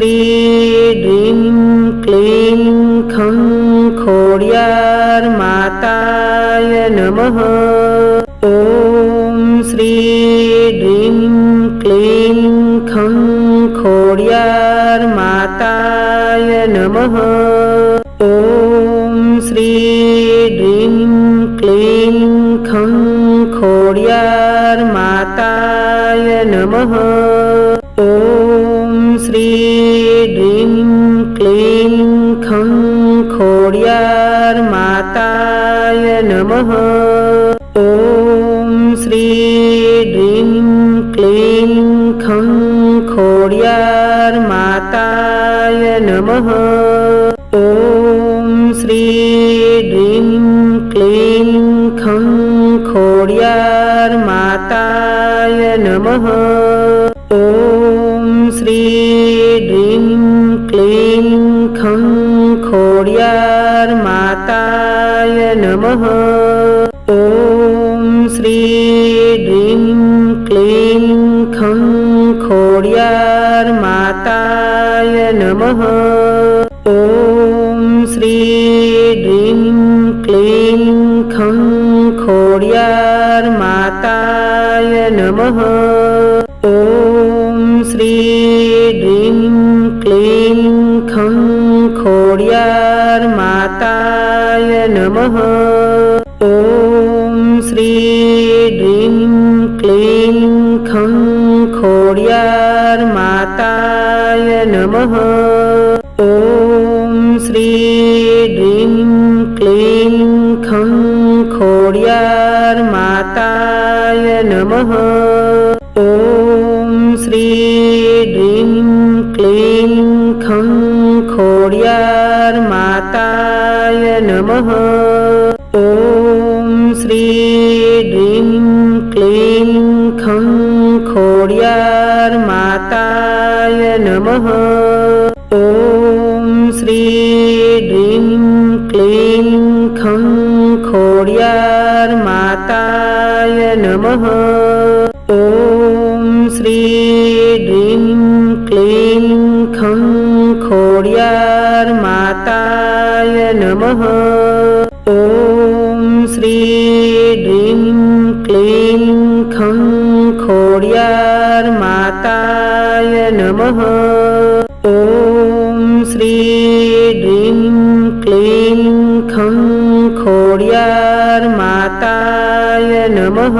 Shri dream ક્લીમ ખં Khodiyar માતાય નમઃ. ઓમ Shri dream ક્લીમ ખં Khodiyar માતાય નમઃ. ઓમ Shri dream ક્લીમ ખં Khodiyar માતાય નમઃ. ઓમ શ્રી ડ્રીમ ક્લીમ ખં ખોડિયાર માતાય નમઃ. ઓમ શ્રી ડ્રીમ ક્લીમ ખં ખોડિયાર માતાય નમઃ. ઓમ શ્રી ડ્રીમ ક્લીમ ખં ખોડિયાર માતાય નમઃ. ઓમ શ્રી ડ્રીમ ક્લીમ ખં ખોડિયાર માતાય નમઃ. ઓમ શ્રી ડ્રીમ ક્લીમ ખં ખોડિયાર માતાય નમઃ. ઓમ શ્રી ડ્રીમ ક્લીમ ખં ખોડિયાર માતાય નમઃ. ઓમ શ્રી ડ્રીમ ક્લીમ ખં ખોડિયાર માતાય નમઃ. ઓમ શ્રી ડ્રીમ ક્લીમ ખં ખોડિયાર માતાય નમઃ. ઓમ શ્રી ડ્રીમ ક્લીમ ખં ખોડિયાર માતાય નમઃ. ઓમ શ્રી ડ્રીમ ક્લીમ ખં ખોડિયાર માતાય નમઃ. ઓમ શ્રી ડ્રીમ ક્લીમ ખં ખોડિયાર માતાય નમઃ. ઓમ શ્રી ડ્રીમ ક્લીમ ખં ખોડિયાર માતાય નમઃ. ઓમ શ્રી ડ્રીમ ક્લીમ ખં ખોડિયાર માતાય નમઃ. ઓમ શ્રી ડ્રીમ ક્લીમ ખં ખોડિયાર માતાય નમઃ. ઓમ શ્રી ડ્રીમ ક્લીમ ખં ખોડિયાર માતાય નમઃ.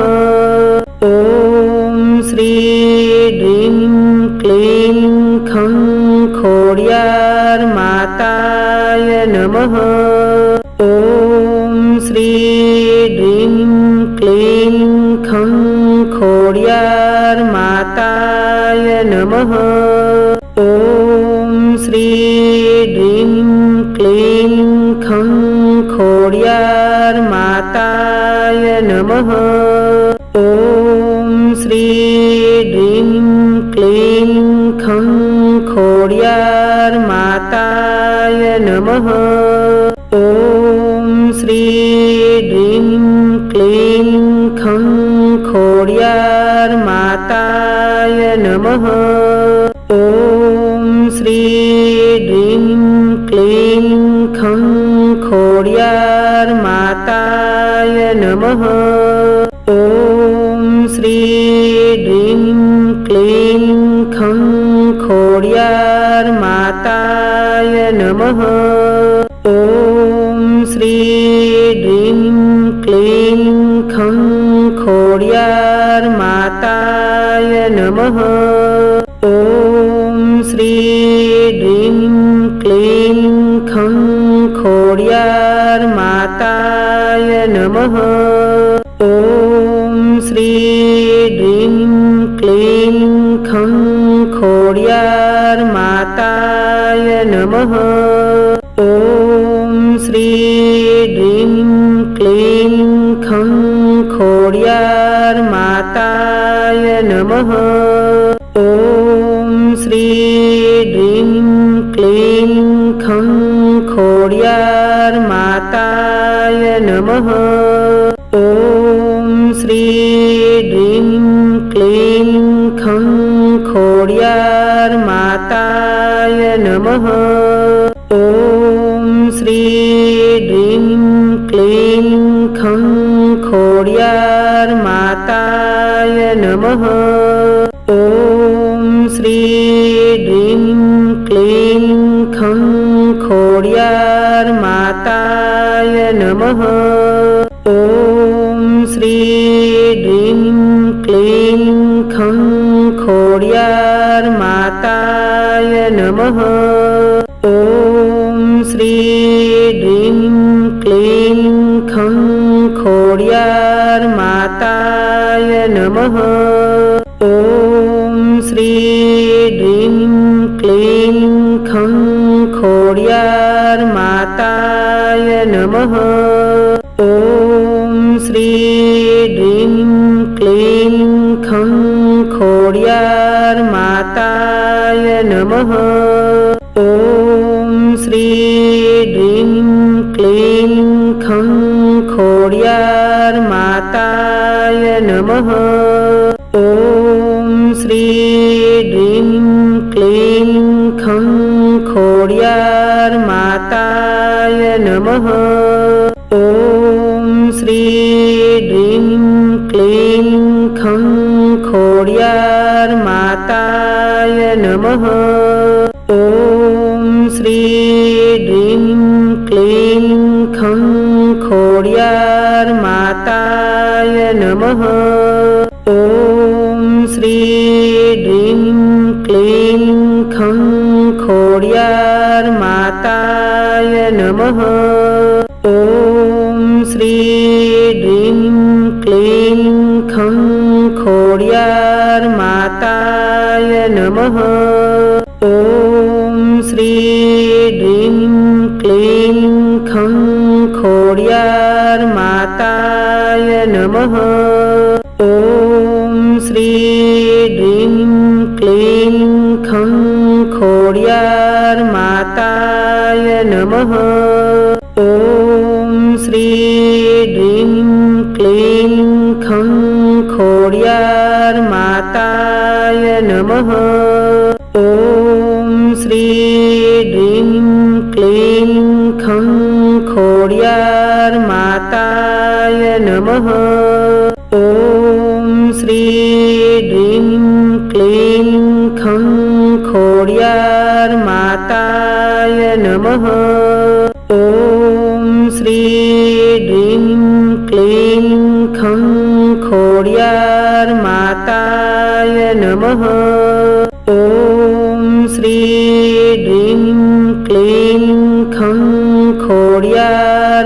ઓમ શ્રી ડ્રીમ ક્લીમ ખં ખોડિયાર માતાય નમઃ. ઓમ શ્રી ડ્રીમ ક્લીમ ખં ખોડિયાર માતાય નમઃ. ઓમ શ્રી ડ્રીમ ક્લીમ ખં ખોડિયાર માતાય નમઃ. ઓમ શ્રી ડ્રીમ ક્લીમ ખં ખોડિયાર માતાય નમઃ. ઓમ શ્રી ડ્રીમ ક્લીમ ખં ખોડિયાર માતાય નમઃ. ઓમ શ્રી ડ્રીમ ક્લીમ ખં ખોડિયાર માતાય નમઃ. ઓમ શ્રી ડ્રીમ ક્લીમ ખં ખોડિયાર માતાય નમઃ. ઓમ શ્રી ડ્રીમ ક્લીમ ખં ખોડિયાર માતાય નમઃ. ઓમ શ્રી ડ્રીમ ક્લીમ ખં ખોડિયાર માતાય નમઃ. ઓમ શ્રી ડ્રીમ ક્લીમ ખં ખોડિયાર માતાય નમઃ. ઓમ શ્રી ડ્રીમ ક્લીમ ખં ખોડિયાર માતાય નમઃ. ઓમ શ્રી ડ્રીમ ક્લીમ ખં ખોડિયાર માતાય નમઃ. ઓમ શ્રી ડ્રીમ ક્લીમ ખં ખોડિયાર માતાય नमः। ॐ श्री ह्रीं क्लीं खं खोड्यार्माताय नमः। ॐ श्री ह्रीं क्लीं खं खोड्यार्माताय नमः। ॐ श्री ह्रीं क्लीं खं खोड्यार्माताय नमः। ॐ श्री ह्रीं क्लीं खं खोड्यार्माताय नमः। ॐ श्री ह्रीं क्लीं खं खोड्यार्माताय नमः। ॐ श्री ह्रीं क्लीं खं खोड्यार्माताय नमः। ॐ श्री ह्रीं क्लीं खं खोड्यार्माताय नमः। ॐ श्री ह्रीं क्लीं खं खोड्यार्माताय नमः। ॐ श्री ह्रीं क्लीं खं खोड्यार्माताय नमः। ॐ श्री ह्रीं क्लीं खं खोड्यार्माताय नमः। ॐ श्री ह्रीं क्लीं खं खोड्यार्माताय नमः। ॐ श्री ह्रीं क्लीं खं खोड्यार्माताय नमः। ॐ श्री ह्रीं क्लीं खं खोड्यार्माताय नमः। ॐ श्री ह्रीं क्लीं खं खोड्यार्माताय नमः। ॐ श्री ह्रीं क्लीं खं खोड्यार्माताय नमः। ॐ श्री ह्रीं क्लीं खं खोड्यार्माताय नमः। ॐ श्री ह्रीं क्लीं खं खोड्यार्माताय नमः। ॐ श्री ह्रीं क्लीं खं खोड्यार्माताय नमः। ॐ श्री ह्रीं क्लीं खं खोड्यार्माताय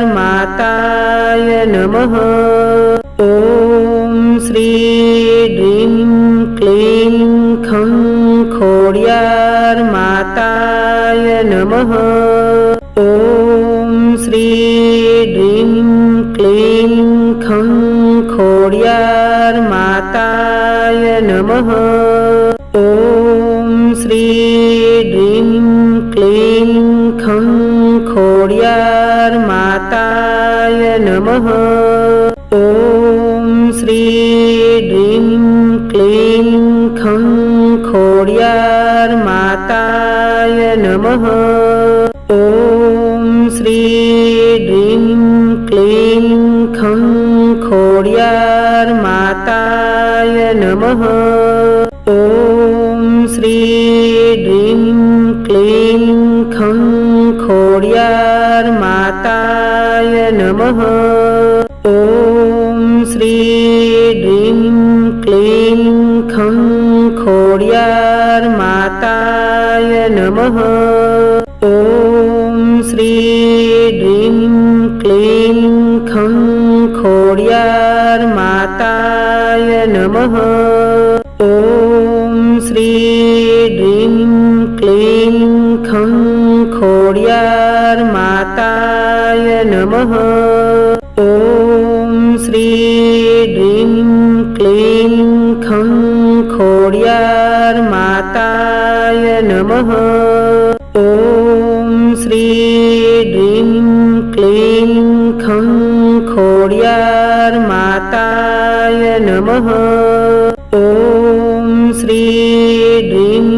नमः। ॐ श्री ह्रीं क्लीं खं खोड्यार्माताय नमः। ॐ श्री ह्रीं क्लीं खं खोड्यार्माताय नमः। ॐ श्री ह्रीं क्लीं खं खोड्यार्माताय नमः। ॐ श्री ह्रीं क्लीं खं खोड्यार्माताय नमः। ॐ श्री ह्रीं क्लीं खं खोड्यार्माताय नमः। ॐ श्री ह्रीं क्लीं खं खोड्यार्माताय नमः। ॐ श्री ह्रीं क्लीं खं खोड्यार्माताय नमः। ॐ श्री ह्रीं क्लीं खं खोड्यार्माताय नमः। ॐ श्री ह्रीं क्लीं खं खोड्यार्माताय नमः। ॐ श्री ह्रीं क्लीं खं खोड्यार्माताय नमः। ॐ श्री ह्रीं क्लीं खं खोड्यार्माताय नमः। ॐ श्री ह्रीं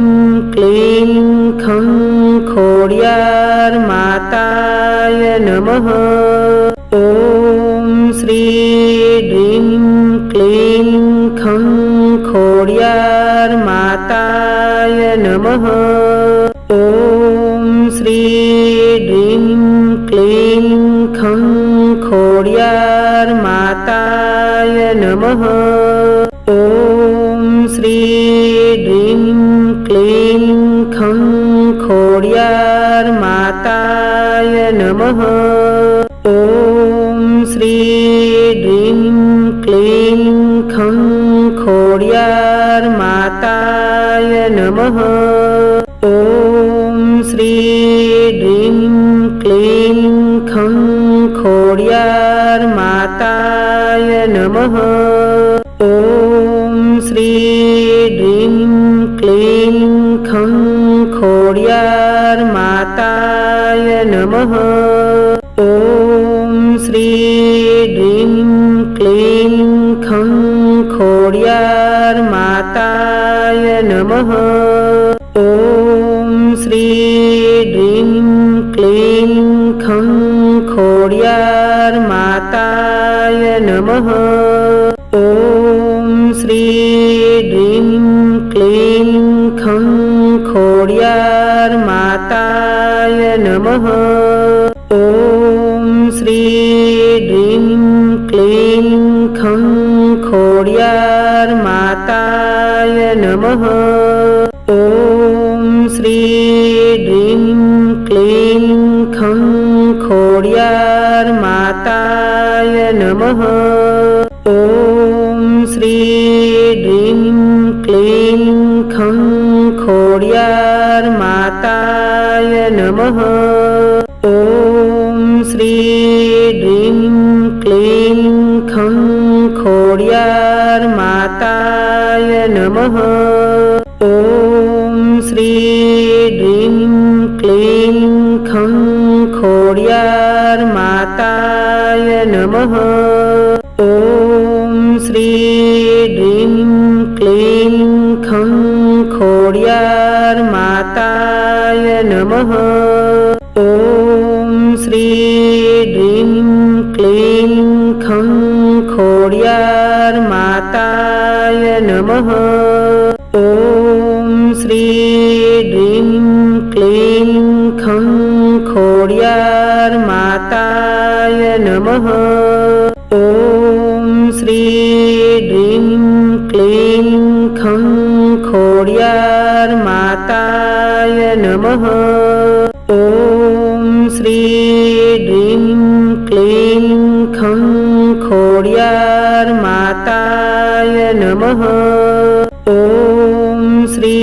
क्लीं खं नमः। ॐ श्री ह्रीं क्लीं खं खोडियार माताय नमः। ॐ श्री ह्रीं क्लीं खं खोडियार माताय नमः। ॐ श्री ह्रीं क्लीं खं खोडियार माताय नमः। ॐ श्री ह्रीं क्लीं खं खोडियार माताय नमः। ॐ श्री ह्रीं क्लीं खं खोडियार माताय नमः। ॐ श्री ह्रीं क्लीं खं खोडियार माताय नमः। ॐ श्री ह्रीं क्लीं खं खोडियार माताय नमः। ॐ श्री ह्रीं क्लीं खं खोडियार माताय नमः। ॐ श्री ह्रीं क्लीं खं खोडियार माताय नमः। ॐ श्री ह्रीं क्लीं खं खोडियार माताय नमः। ॐ श्री ह्रीं क्लीं खं खोडियार माताय नमः। ॐ श्री ह्रीं क्लीं खं खोडियार माताय नमः। ॐ श्री ह्रीं क्लीं खं खोडियार माताय नमः। ॐ श्री ह्रीं क्लीं खं खोडियार माताय नमः। ॐ श्री ह्रीं क्लीं खं खोडियार माताय नमः। ॐ श्री ह्रीं क्लीं खं खोडियार माताय नमः। ॐ श्री ह्रीं क्लीं खं खोडियार माताय नमः। ॐ श्री ह्रीं क्लीं खं खोडियार माताय नमः। ॐ श्री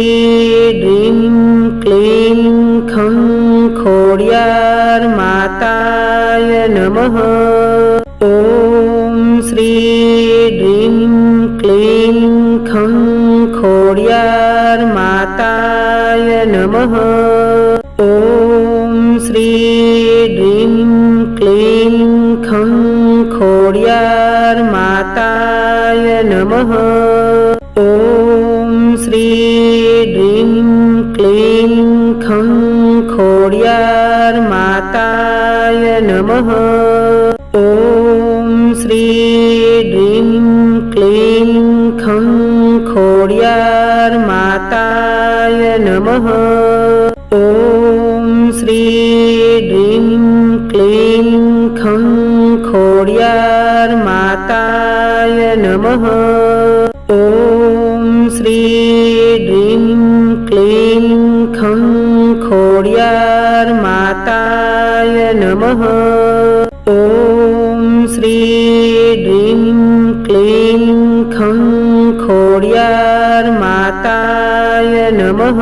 ह्रीं क्लीं खं खोडियार माताय नमः। ॐ श्री ह्रीं क्लीं खं खोडियार माताय नमः। ॐ श्री ह्रीं क्लीं खं खोडियार माताय नमः। ॐ श्री ह्रीं क्लीं खं खोडियार माताय नमः। ॐ श्री ह्रीं क्लीं खं खोडियार माताय नमः। ॐ श्री ह्रीं क्लीं खं खोडियार माताय नमः। ॐ श्री ह्रीं क्लीं खं खोडियार माताय नमः। ॐ श्री ह्रीं क्लीं खं खोडियार माताय नमः।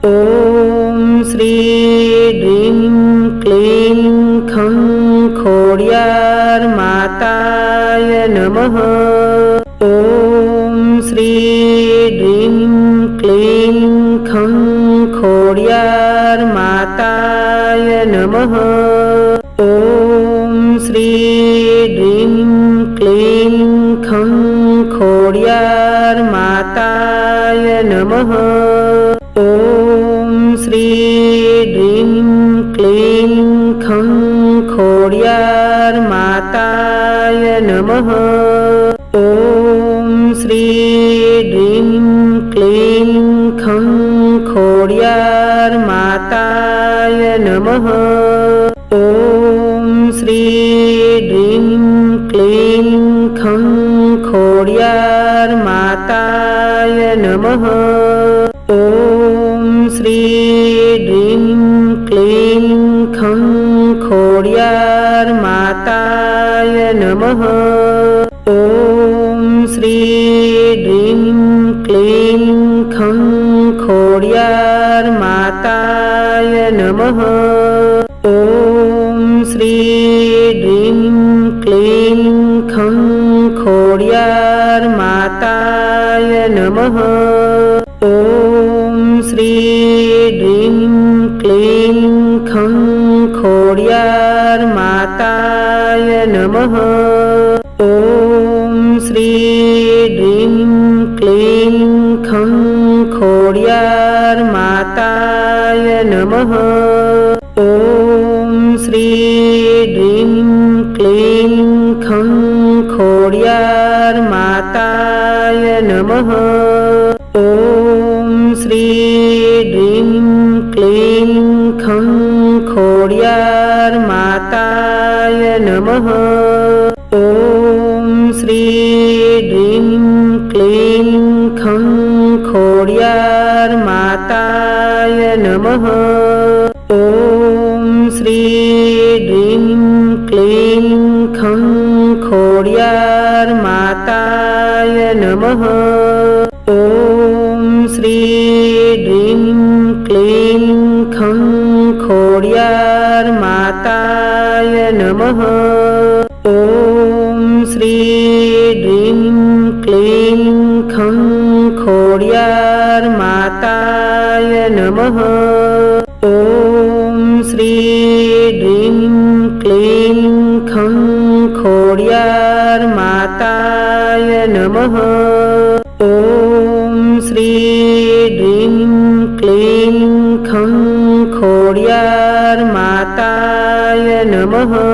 ॐ श्री ह्रीं क्लीं खं खोडियार माताय नमः। ॐ श्री ह्रीं क्लीं खं खोडियार माताय नमः। ॐ श्री ह्रीं क्लीं खं खोडियार माताय नमः। ॐ श्री ह्रीं क्लीं खं खोडियार माताय नमः। ॐ श्री ह्रीं क्लीं खं ખોડિયાર માતાય નમઃ. ઓમ શ્રી ડ્રીમ ક્લીમ ખં ખોડિયાર માતાય નમઃ. ઓમ શ્રી ડ્રીમ ક્લીમ ખં ખોડિયાર માતાય નમઃ. ઓમ શ્રી ડ્રીમ ક્લીમ ખં ખોડિયાર માતાય નમઃ. ઓમ શ્રી ડ્રીમ ક્લીમ ખં ખોડિયાર માતાય નમઃ. ઓમ શ્રી ડ્રીમ ક્લીમ ખં ખોડિયાર માતાય નમઃ. ઓમ શ્રી ડ્રીમ ક્લીમ ખં ખોડિયાર માતાય નમઃ. ઓમ શ્રી ડ્રીમ ક્લીમ ખં ખોડિયાર માતાય નમઃ. ઓમ શ્રી ડ્રીમ ક્લીમ ખં ખોડિયાર માતાય નમઃ. ઓમ શ્રી ડ્રીમ ક્લીમ ખં ખોડિયાર માતાય નમઃ. ઓમ શ્રી ડ્રીમ ક્લીમ ખં ખોડિયાર માતાય નમઃ. ઓમ શ્રી ડ્રીમ ક્લીમ ખં ખોડિયાર માતાય નમઃ. ઓમ શ્રી ડ્રીમ ક્લીમ ખં ખોડિયાર માતાય નમઃ. ઓમ શ્રી ડ્રીમ ક્લીમ ખં ખોડિયાર માતાય નમઃ. ઓમ શ્રી ડ્રીમ ક્લીમ ખં ખોડિયાર માતાય નમઃ.